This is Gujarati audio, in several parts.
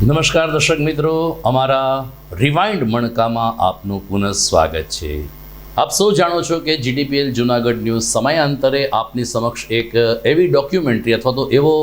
નમસ્કાર દર્શક મિત્રો, અમારા રિવાઇન્ડ મણકામાં આપનું પુનઃ સ્વાગત છે। આપ સૌ જાણો છો કે જીડીપીએલ જૂનાગઢ ન્યૂઝ સમયાંતરે આપની સમક્ષ એક એવી ડોક્યુમેન્ટરી અથવા તો એવો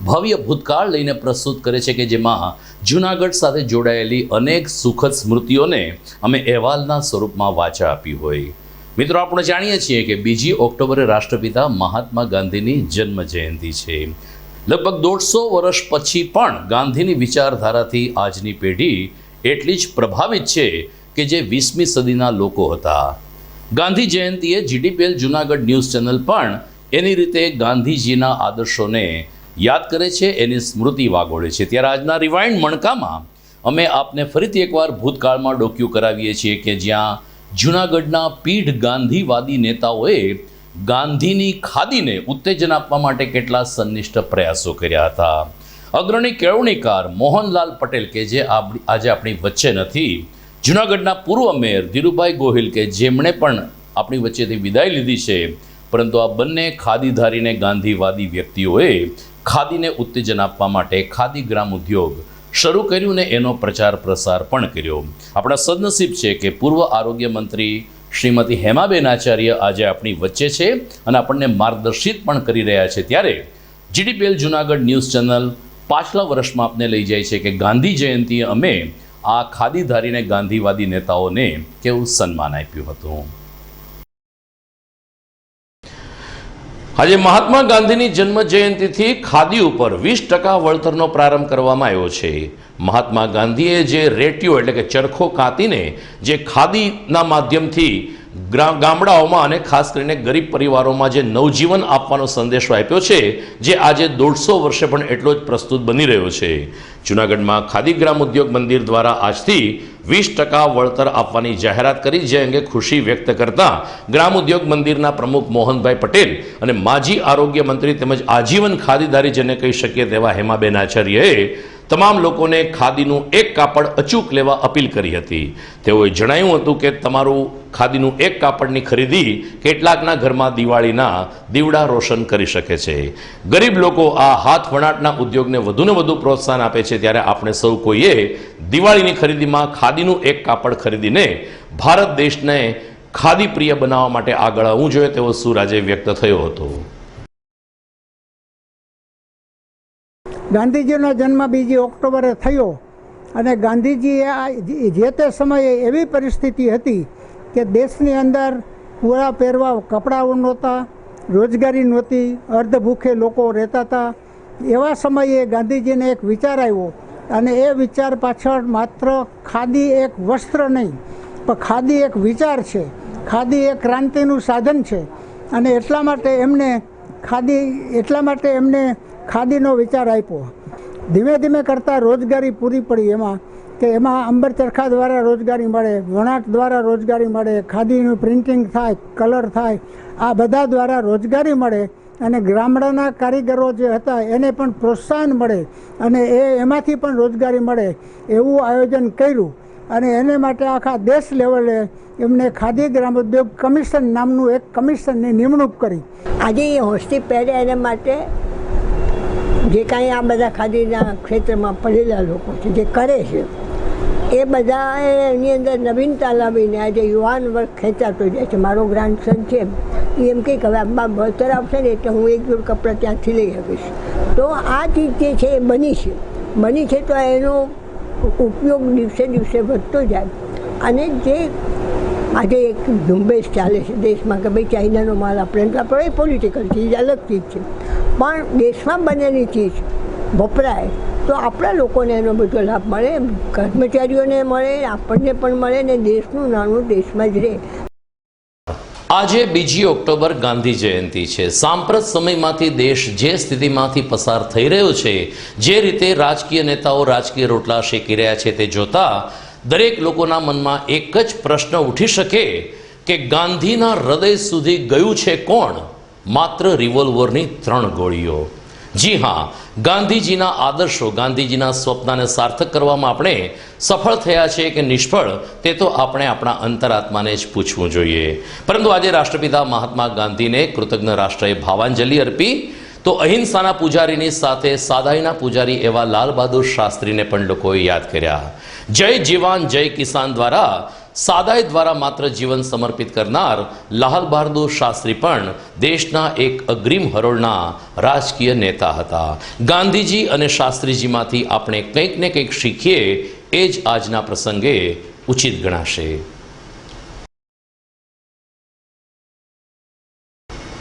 ભવ્ય ભૂતકાળ લઈને પ્રસ્તુત કરે છે કે જેમાં જૂનાગઢ સાથે જોડાયેલી અનેક સુખદ સ્મૃતિઓને અમે અહેવાલના સ્વરૂપમાં વાચા આપી હોય। મિત્રો, આપણે જાણીએ છીએ કે 2 ઓક્ટોબરે રાષ્ટ્રપિતા મહાત્મા ગાંધીની જન્મ જયંતિ છે। લગભગ 150 વર્ષ પછી પણ ગાંધીની વિચારધારાથી આજની પેઢી એટલી જ પ્રભાવિત છે કે જે 20મી સદીના લોકો હતા। ગાંધી જયંતિએ જીડીપીએલ જૂનાગઢ ન્યૂઝ ચેનલ પણ એની રીતે ગાંધીજીના આદર્શોને યાદ કરે છે, એની સ્મૃતિ વાગોળે છે। ત્યારે આજના રિવાઇન્ડ મણકામાં અમે આપને ફરીથી એકવાર ભૂતકાળમાં ડોક્યુ કરાવીએ છીએ કે જ્યાં જૂનાગઢના પીઢ ગાંધીવાદી નેતાઓએ ગાંધીની ખાદીને ઉત્તેજન આપવા માટે કેટલા સંનિષ્ઠ પ્રયાસો કર્યા હતા। અગ્રણી કેળવણીકાર મોહનલાલ પટેલ કે જે આજે આપણી વચ્ચે નથી, જૂનાગઢના પૂર્વ મેયર ધીરુભાઈ ગોહિલ કે જેમણે પણ આપણી વચ્ચેથી વિદાય લીધી છે, પરંતુ આ બંને ખાદીધારીને ગાંધીવાદી વ્યક્તિઓએ ખાદીને ઉત્તેજન આપવા માટે ખાદી ગ્રામ ઉદ્યોગ શરૂ કર્યું ને એનો પ્રચાર પ્રસાર પણ કર્યો। આપણા સદનસીબ છે કે પૂર્વ આરોગ્ય મંત્રી શ્રીમતી હેમાબેન આચાર્ય આજે આપણી વચ્ચે છે અને આપણને માર્ગદર્શિત પણ કરી રહ્યા છે। ત્યારે જીડીપીએલ જૂનાગઢ ન્યૂઝ ચેનલ પાછલા વર્ષમાં આપને લઈ જાય છે કે ગાંધી જયંતિએ અમે આ ખાદીધારીને ગાંધીવાદી નેતાઓને કેવું સન્માન આપ્યું હતું। આજે મહાત્મા ગાંધીની જન્મ જયંતિથી ખાદી ઉપર 20% વળતરનો પ્રારંભ કરવામાં આવ્યો છે। મહાત્મા ગાંધીએ જે રેટિયો એટલે કે ચરખો કાંતીને જે ખાદીના માધ્યમથી ગામડાઓમાં અને ખાસ કરીને ગરીબ પરિવારોમાં જે નવજીવન આપવાનો સંદેશો આપ્યો છે, જે આજે 150 વર્ષે પણ એટલો જ પ્રસ્તુત બની રહ્યો છે। જૂનાગઢમાં ખાદી ગ્રામ ઉદ્યોગ મંદિર દ્વારા આજથી 20% વળતર આપવાની જાહેરાત કરી, જે અંગે ખુશી વ્યક્ત કરતા ગ્રામ ઉદ્યોગ મંદિરના પ્રમુખ મોહનભાઈ પટેલ અને માજી આરોગ્ય મંત્રી તેમજ આજીવન ખાદીદારી જેને કહી શકીએ તેવા હેમાબેન આચાર્યએ તમામ લોકોને ખાદીનું એક કાપડ અચૂક લેવા અપીલ કરી હતી। તેઓએ જણાવ્યું હતું કે તમારું ખાદીનું એક કાપડની ખરીદી કેટલાકના ઘરમાં દિવાળીના દીવડા રોશન કરી શકે છે। ગરીબ લોકો આ હાથ વણાટના ઉદ્યોગને વધુને વધુ પ્રોત્સાહન આપે છે, ત્યારે આપણે સૌ કોઈએ દિવાળીની ખરીદીમાં ખાદીનું એક કાપડ ખરીદીને ભારત દેશને ખાદી પ્રિય બનાવવા માટે આગળ આવવું જોઈએ તેવો સૂર આજે વ્યક્ત થયો હતો। ગાંધીજીનો જન્મ 2 ઓક્ટોબરે થયો અને ગાંધીજીએ જે તે સમયે એવી પરિસ્થિતિ હતી કે દેશની અંદર પૂરા પહેરવા કપડાઓ નહોતા, રોજગારી નહોતી, અર્ધભૂખે લોકો રહેતા હતા। એવા સમયે ગાંધીજીને એક વિચાર આવ્યો અને એ વિચાર પાછળ માત્ર ખાદી એક વસ્ત્ર નહીં, પણ ખાદી એક વિચાર છે, ખાદી એક ક્રાંતિનું સાધન છે અને એટલા માટે એમને ખાદીનો વિચાર આપ્યો। ધીમે ધીમે કરતાં રોજગારી પૂરી પડી એમાં અંબર ચરખા દ્વારા રોજગારી મળે, વણાટ દ્વારા રોજગારી મળે, ખાદીનું પ્રિન્ટિંગ થાય, કલર થાય, આ બધા દ્વારા રોજગારી મળે અને ગામડાના કારીગરો જે હતા એને પણ પ્રોત્સાહન મળે અને એમાંથી પણ રોજગારી મળે એવું આયોજન કર્યું અને એને માટે આખા દેશ લેવલે એમને ખાદી ગ્રામ ઉદ્યોગ કમિશન નામનું એક કમિશનની નિમણૂક કરી। આજે એ હોસ્ટી પહેરે એના માટે જે કાંઈ આ બધા ખાદીના ક્ષેત્રમાં પડેલા લોકો છે જે કરે છે એ બધા એની અંદર નવીનતા લાવીને આજે યુવાન વર્ગ ખેંચાતો જાય છે। મારો ગ્રાન્ડસન છે એ એમ કહે કે હવે આંબા વળતર આવશે ને એટલે હું એક જોડ કપડાં ત્યાંથી લઈ શકીશ। તો આ ચીજ જે છે એ બની છે તો એનો ઉપયોગ દિવસે દિવસે વધતો જાય અને જે આજે એક ઝુંબેશ ચાલે છે દેશમાં કે ભાઈ ચાઇનાનો માલ આપણો એ પોલિટિકલ ચીજ અલગ ચીજ છે, પણ દેશમાં બનેલી ચીજ વપરાય તો આપણા લોકોને એનો બધો લાભ મળે, કર્મચારીઓને મળે, આપણને પણ મળે ને દેશનું નાનું દેશમાં જ રહે। આજે 2 ઓક્ટોબર ગાંધી જયંતિ છે। સાંપ્રત સમયમાંથી દેશ જે સ્થિતિમાંથી પસાર થઈ રહ્યો છે, જે રીતે રાજકીય નેતાઓ રાજકીય રોટલા શેકી રહ્યા છે, તે જોતા દરેક લોકોના મનમાં એક જ પ્રશ્ન ઉઠી શકે કે ગાંધીના હૃદય સુધી ગયું છે કોણ? માત્ર રિવોલ્વરની 3 ગોળીઓ। જી હા, ગાંધીજીના આદર્શો, ગાંધીજીના સ્વપ્નને સાર્થક કરવામાં આપણે સફળ થયા છે કે નિષ્ફળ, તે તો આપણે આપણા અંતરાત્માને જ પૂછવું જોઈએ। પરંતુ આજે રાષ્ટ્રપિતા મહાત્મા ગાંધીને કૃતજ્ઞ રાષ્ટ્રએ ભાવાંજલિ અર્પી તો અહિંસાના પૂજારીની સાથે સાદાઈના પૂજારી એવા લાલ બહાદુર શાસ્ત્રીને પણ લોકોએ યાદ કર્યા. જય જવાન જય કિસાન દ્વારા સાદાઈ દ્વારા માત્ર જીવન સમર્પિત કરનાર લાલ બહાદુર શાસ્ત્રી પણ દેશના એક અગ્રીમ હરોળના રાજકીય નેતા હતા. ગાંધીજી અને શાસ્ત્રીજીમાંથી આપણે કંઈક ને કંઈક શીખીએ એ જ આજના પ્રસંગે ઉચિત ગણાશે.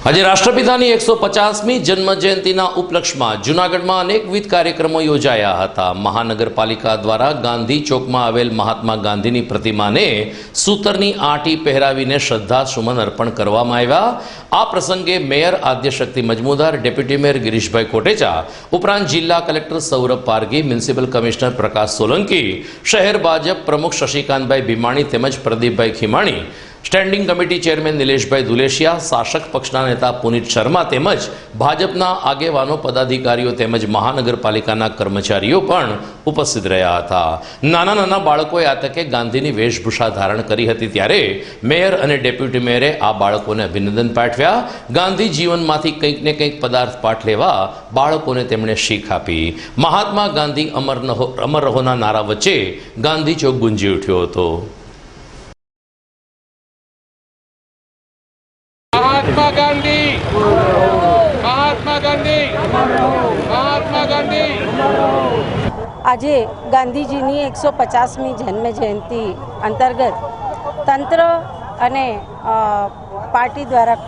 આજે રાષ્ટ્રપિતાની 150મી જન્મજયંતિના ઉપલક્ષમાં જૂનાગઢમાં અનેકવિધ કાર્યક્રમો યોજાયા હતા. મહાનગરપાલિકા દ્વારા ગાંધી ચોકમાં આવેલ મહાત્મા ગાંધીની પ્રતિમાને સૂતરની આંટી પહેરાવીને શ્રદ્ધાસુમન અર્પણ કરવામાં આવ્યા. આ પ્રસંગે mayor Adyashakti Majmudar, deputy mayor Girishbhai Kotecha ઉપરાંત જિલ્લા collector Saurabh Pargi, municipal commissioner Prakash Solanki, શહેર ભાજપ પ્રમુખ શશિકાંતભાઈ ભીમાણી તેમજ Pradeepbhai Khimani, standing committee chairman Nileshbhai Duleshiya, શાસક પક્ષના નેતા પુનિત શર્મા તેમજ ભાજપના આગેવાનો, પદાધિકારીઓ તેમજ મહાનગરપાલિકાના કર્મચારીઓ પણ ઉપસ્થિત રહ્યા હતા. નાના નાના બાળકોએ આ તકે ગાંધીની વેશભૂષા ધારણ કરી હતી ત્યારે મેયર અને ડેપ્યુટી મેયરે આ બાળકોને અભિનંદન પાઠવ્યા. ગાંધી જીવનમાંથી કંઈક ને કંઈક પદાર્થ પાઠ લેવા બાળકોને તેમણે શીખ આપી. મહાત્મા ગાંધી અમર રહોના નારા વચ્ચે ગાંધી ચોક ગુંજી ઉઠ્યો હતો. महात्मा गांधी, महात्मा गांधी, महात्मा गांधी. આજે ગાંધીજીની 150મી જન્મ જયંતિ અંતર્ગત તંત્ર અને પાર્ટી દ્વારા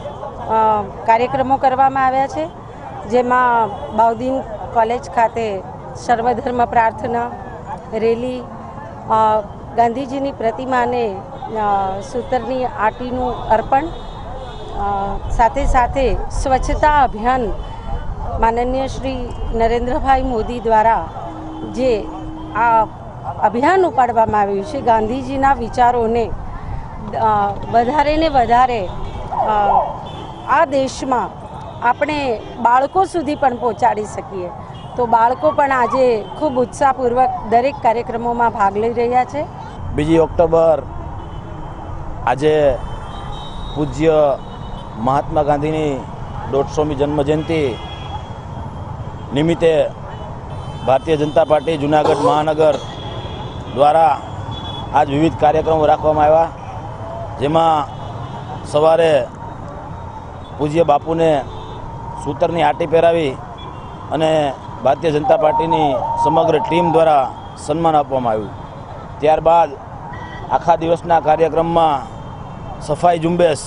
કાર્યક્રમો કરવામાં આવ્યા છે, જેમાં બાઉદીન કોલેજ ખાતે સર્વધર્મ પ્રાર્થના રેલી, ગાંધીજીની પ્રતિમાને સૂતરની આંટીનું અર્પણ, સાથે સાથે સ્વચ્છતા અભિયાન માનનીય શ્રી નરેન્દ્રભાઈ મોદી દ્વારા જે આ અભિયાન ઉપાડવામાં આવ્યું છે, ગાંધીજીના વિચારોને વધારે ને વધારે આ દેશમાં આપણે બાળકો સુધી પણ પહોંચાડી શકીએ. તો બાળકો પણ આજે ખૂબ ઉત્સાહપૂર્વક દરેક કાર્યક્રમોમાં ભાગ લઈ રહ્યા છે. 2 ઓક્ટોબર આજે પૂજ્ય મહાત્મા ગાંધીની 150મી જન્મજયંતિ નિમિત્તે ભારતીય જનતા પાર્ટી જૂનાગઢ મહાનગર દ્વારા આજ વિવિધ કાર્યક્રમો રાખવામાં આવ્યા, જેમાં સવારે પૂજ્ય બાપુને સૂતરની આંટી પહેરાવી અને ભારતીય જનતા પાર્ટીની સમગ્ર ટીમ દ્વારા સન્માન આપવામાં આવ્યું. ત્યારબાદ આખા દિવસના કાર્યક્રમમાં સફાઈ ઝુંબેશ,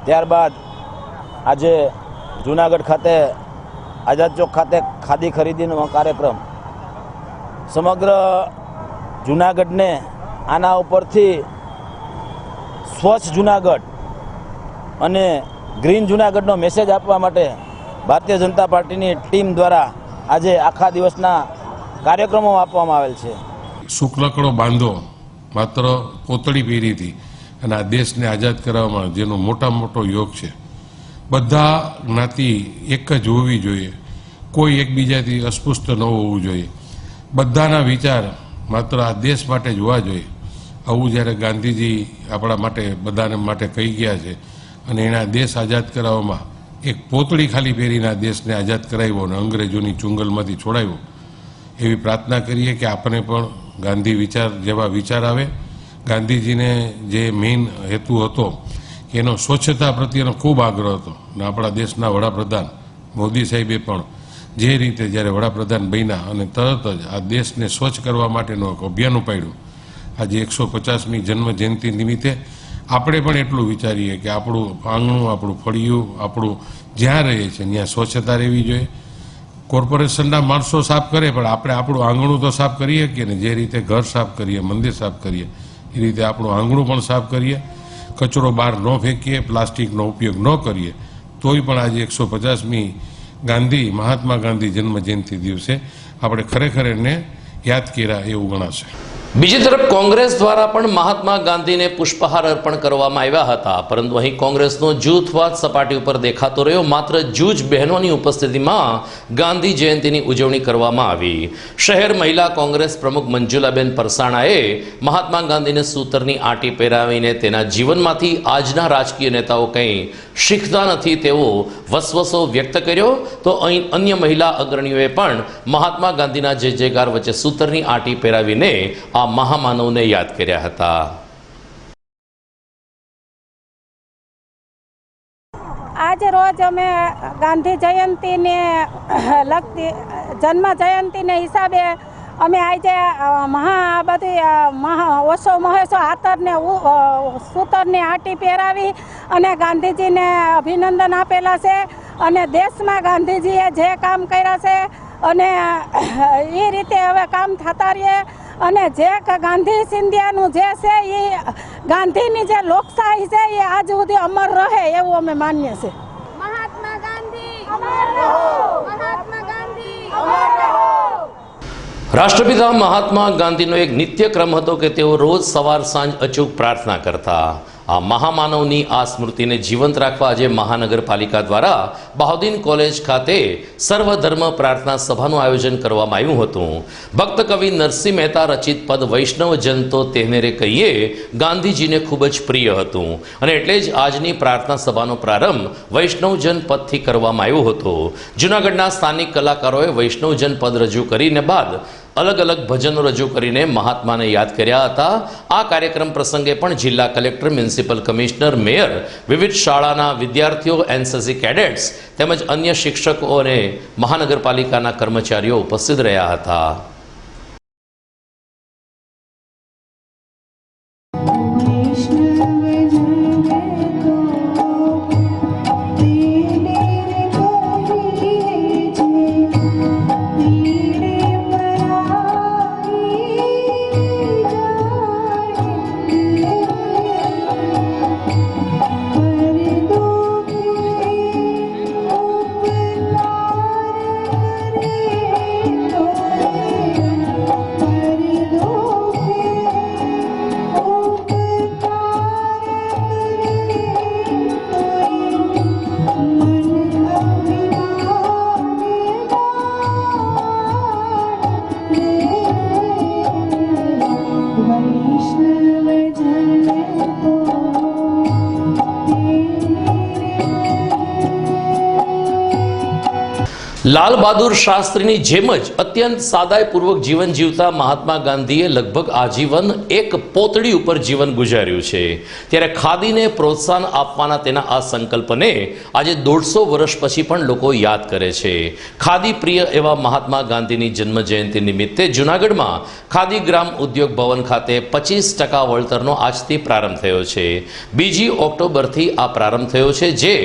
ત્યારબાદ આજે જૂનાગઢ ખાતે આઝાદ ચોક ખાતે ખાદી ખરીદીનો કાર્યક્રમ, સમગ્ર જૂનાગઢને આના ઉપરથી સ્વચ્છ જૂનાગઢ અને ગ્રીન જૂનાગઢનો મેસેજ આપવા માટે ભારતીય જનતા પાર્ટીની ટીમ દ્વારા આજે આખા દિવસના કાર્યક્રમો આપવામાં આવેલ છે. શુક્લકડો બાંધો માત્ર પોતળી પહેરીથી અને આ દેશને આઝાદ કરવામાં જેનો મોટો યોગ છે. બધા જ્ઞાતિ એક જ હોવી જોઈએ, કોઈ એકબીજાથી અસ્પૃશ્ય ન હોવું જોઈએ, બધાના વિચાર માત્ર આ દેશ માટે જ હોવા જોઈએ. આવું જ્યારે ગાંધીજી આપણા માટે બધાને માટે કહી ગયા છે અને એના દેશ આઝાદ કરાવવામાં એક પોતળી ખાલી પહેરીને આ દેશને આઝાદ કરાવ્યો અને અંગ્રેજોની ચુંગલમાંથી છોડાવ્યો. એવી પ્રાર્થના કરીએ કે આપણે પણ ગાંધી વિચાર જેવા વિચાર આવે. ગાંધીજીને જે મેઇન હેતુ હતો કે એનો સ્વચ્છતા પ્રત્યેનો ખૂબ આગ્રહ હતો અને આપણા દેશના વડાપ્રધાન મોદી સાહેબે પણ જે રીતે જ્યારે વડાપ્રધાન બન્યા અને તરત જ આ દેશને સ્વચ્છ કરવા માટેનું એક અભિયાન ઉપાડ્યું. આજે 150મી જન્મ જયંતિ નિમિત્તે આપણે પણ એટલું વિચારીએ કે આપણું આંગણું, આપણું ફળિયું, આપણું જ્યાં રહીએ છીએ ત્યાં સ્વચ્છતા રહેવી જોઈએ. કોર્પોરેશનના માણસો સાફ કરે પણ આપણે આપણું આંગણું તો સાફ કરીએ કે ને, જે રીતે ઘર સાફ કરીએ, મંદિર સાફ કરીએ એ રીતે આપણું આંગણું પણ સાફ કરીએ. કચરો બહાર ન ફેંકીએ, પ્લાસ્ટિકનો ઉપયોગ ન કરીએ. તોય પણ આજે 150મી મહાત્મા ગાંધી જન્મ જયંતિ દિવસે આપણે ખરેખર એને યાદ કર્યા એવું ગણાશે. બીજી તરફ કોંગ્રેસ દ્વારા પણ મહાત્મા ગાંધીને પુષ્પહાર અર્પણ કરવામાં આવ્યા હતા, પરંતુ અહીં કોંગ્રેસનો જૂથવાદ સપાટી ઉપર દેખાતો રહ્યો. માત્ર જૂજ બહેનોની ઉપસ્થિતિમાં ગાંધી જયંતિની ઉજવણી કરવામાં આવી. શહેર મહિલા કોંગ્રેસ પ્રમુખ મંજુલાબેન પરસાણાએ મહાત્મા ગાંધીને સૂતરની આંટી પહેરાવીને તેના જીવનમાંથી આજના રાજકીય નેતાઓ કંઈ શીખતા નથી તેવો વસવસો વ્યક્ત કર્યો. તો અહીં અન્ય મહિલા અગ્રણીઓએ પણ મહાત્મા ગાંધીના જય જયકાર વચ્ચે સૂતરની આંટી પહેરાવીને આ મહામાનવને યાદ કર્યા હતા. આજ રોજ અમે ગાંધી જયંતિને લગતી જન્મ જયંતિને હિસાબે અમે આજે ઓછો મહોત્સવ હાથરને સૂતરને આંટી પહેરાવી અને ગાંધીજીને અભિનંદન આપેલા છે અને દેશમાં ગાંધીજીએ જે કામ કર્યા છે અને એ રીતે હવે કામ થતા રહીએ અને જે ગાંધી સિંધિયાનું જે છે એ ગાંધીની જે લોકશાહી છે એ આજ સુધી અમર રહે એવું અમે માનીએ છીએ. મહાત્મા ગાંધી અમર રહો, મહાત્મા ગાંધી અમર રહો. રાષ્ટ્રપિતા મહાત્મા ગાંધીનો એક નિત્યક્રમ હતો કે તેઓ રોજ સવાર સાંજ અચૂક પ્રાર્થના કરતા. આ મહામાનવની આ સ્મૃતિને જીવંત રાખવા આજે મહાનગરપાલિકા દ્વારા બહાઉદ્દીન કોલેજ ખાતે સર્વધર્મ પ્રાર્થના સભાનું આયોજન કરવામાં આવ્યું હતું. ભક્ત કવિ નરસિંહ મહેતા રચિત પદ વૈષ્ણવ જન તો તેને રે કહીએ ગાંધીજીને ખૂબ જ પ્રિય હતું અને એટલે જ આજની પ્રાર્થના સભાનો પ્રારંભ વૈષ્ણવજન પદથી કરવામાં આવ્યો હતો. જૂનાગઢના સ્થાનિક કલાકારોએ વૈષ્ણવજન પદ રજૂ કરીને બાદ અલગ અલગ ભજનો રજૂ કરીને મહાત્માને યાદ કર્યા હતા. આ કાર્યક્રમ પ્રસંગે પણ જિલ્લા કલેક્ટર, મ્યુનિસિપલ કમિશનર, મેયર, વિવિધ શાળાના વિદ્યાર્થીઓ, એનસીસી કેડેટ્સ તેમજ અન્ય શિક્ષકો અને મહાનગરપાલિકાના કર્મચારીઓ ઉપસ્થિત રહ્યા હતા. લાલ બહાદુર શાસ્ત્રીની જેમ જ અત્યંત સાદાઈપૂર્વક જીવન જીવતા મહાત્મા ગાંધીએ લગભગ આજીવન એક પોતળી ઉપર જીવન ગુજાર્યું છે. ત્યારે ખાદીને પ્રોત્સાહન આપવાના તેના આ સંકલ્પને આજે 150 વર્ષ પછી પણ લોકો યાદ કરે છે. ખાદી પ્રિય એવા મહાત્મા ગાંધીની જન્મ જયંતિ નિમિત્તે જૂનાગઢમાં ખાદી ગ્રામ ઉદ્યોગ ભવન ખાતે 25% વળતરનો આજથી પ્રારંભ થયો છે. 2 ઓક્ટોબરથી આ પ્રારંભ થયો છે, જે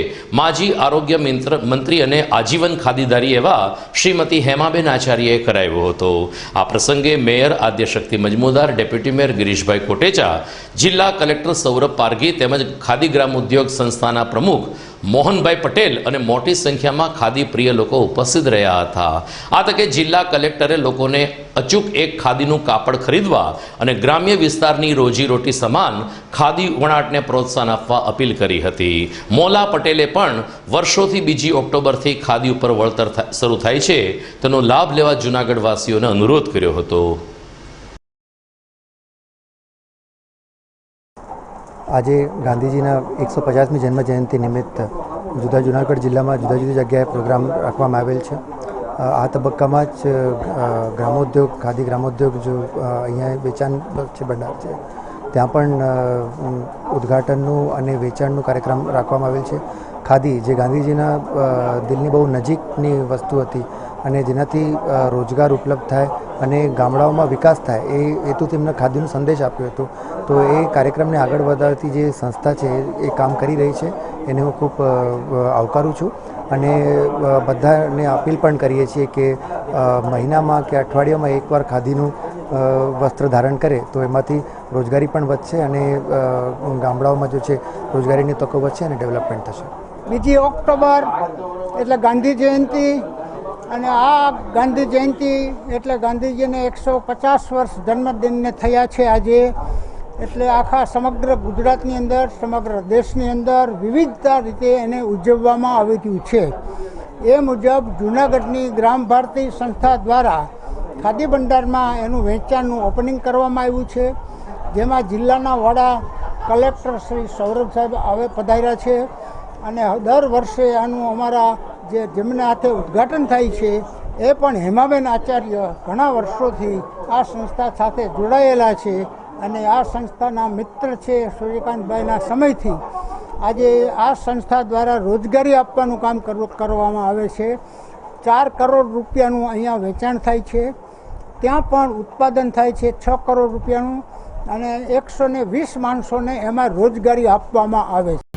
માજી આરોગ્ય મંત્રી અને આજીવન ખાદીદારી એવા શ્રીમતી હેમાબેન આચાર્યએ કરાવ્યો હતો. આ પ્રસંગે mayor Adyashakti Majmudar, deputy mayor Girishbhai Kotecha, જિલ્લા કલેક્ટર સૌરભ પારગી તેમજ ખાદી ગ્રામ ઉદ્યોગ સંસ્થાના પ્રમુખ મોહનભાઈ પટેલ અને મોટી સંખ્યામાં ખાદી પ્રિય લોકો ઉપસ્થિત રહ્યા હતા. આ તકે જિલ્લા કલેક્ટરે લોકોને અચૂક એક ખાદીનું કાપડ ખરીદવા અને ગ્રામ્ય વિસ્તારની રોજીરોટી સમાન ખાદી વણાટને પ્રોત્સાહન આપવા અપીલ કરી હતી. મોલા પટેલે પણ વર્ષોથી 2 ઓક્ટોબરથી ખાદી ઉપર વળતર શરૂ થાય છે તેનો લાભ લેવા જૂનાગઢવાસીઓને અનુરોધ કર્યો હતો. આજે ગાંધીજીના 150મી જન્મ જયંતિ નિમિત્ત જુનાગઢ જિલ્લામાં જુદા જુદી જગ્યાએ પ્રોગ્રામ રાખવામાં આવેલ છે. આ તબક્કામાં જ ગ્રામોદ્યોગ, ખાદી ગ્રામોદ્યોગ જો અહીંયા વેચાણ છે ભંડાર છે, ત્યાં પણ ઉદ્ઘાટનનું અને વેચાણનું કાર્યક્રમ રાખવામાં આવેલ છે. ખાદી જે ગાંધીજીના દિલની બહુ નજીકની વસ્તુ હતી અને જેનાથી રોજગાર ઉપલબ્ધ થાય અને ગામડાઓમાં વિકાસ થાય એ હેતુથી એમને ખાદીનો સંદેશ આપ્યો હતો. તો એ કાર્યક્રમને આગળ વધારતી જે સંસ્થા છે એ કામ કરી રહી છે, એને હું ખૂબ આવકારું છું અને બધાને અપીલ પણ કરીએ છીએ કે મહિનામાં કે અઠવાડિયામાં એકવાર ખાદીનું વસ્ત્ર ધારણ કરે તો એમાંથી રોજગારી પણ વધશે અને ગામડાઓમાં જો છે રોજગારીની તકો વધશે અને ડેવલપમેન્ટ થશે. 2 ઓક્ટોબર એટલે ગાંધી જયંતિ અને આ ગાંધી જયંતિ એટલે ગાંધીજીને 150 વર્ષ જન્મદિનને થયા છે આજે. એટલે આખા સમગ્ર ગુજરાતની અંદર, સમગ્ર દેશની અંદર વિવિધતા રીતે એને ઉજવવામાં આવી રહ્યું છે. એ મુજબ જૂનાગઢની ગ્રામ ભારતી સંસ્થા દ્વારા ખાદી ભંડારમાં એનું વેચાણનું ઓપનિંગ કરવામાં આવ્યું છે, જેમાં જિલ્લાના વડા કલેક્ટર શ્રી સૌરભ સાહેબ પધાર્યા છે અને દર વર્ષે આનું અમારા જેમના હાથે ઉદ્ઘાટન થાય છે એ પણ હેમાબેન આચાર્ય ઘણા વર્ષોથી આ સંસ્થા સાથે જોડાયેલા છે અને આ સંસ્થાના મિત્ર છે સૂર્યકાંતભાઈના સમયથી. આજે આ સંસ્થા દ્વારા રોજગારી આપવાનું કામ કરવામાં આવે છે. 4 કરોડ રૂપિયાનું અહીંયા વેચાણ થાય છે, ત્યાં પણ ઉત્પાદન થાય છે 6 કરોડ રૂપિયાનું, અને 120 માણસોને એમાં રોજગારી આપવામાં આવે છે.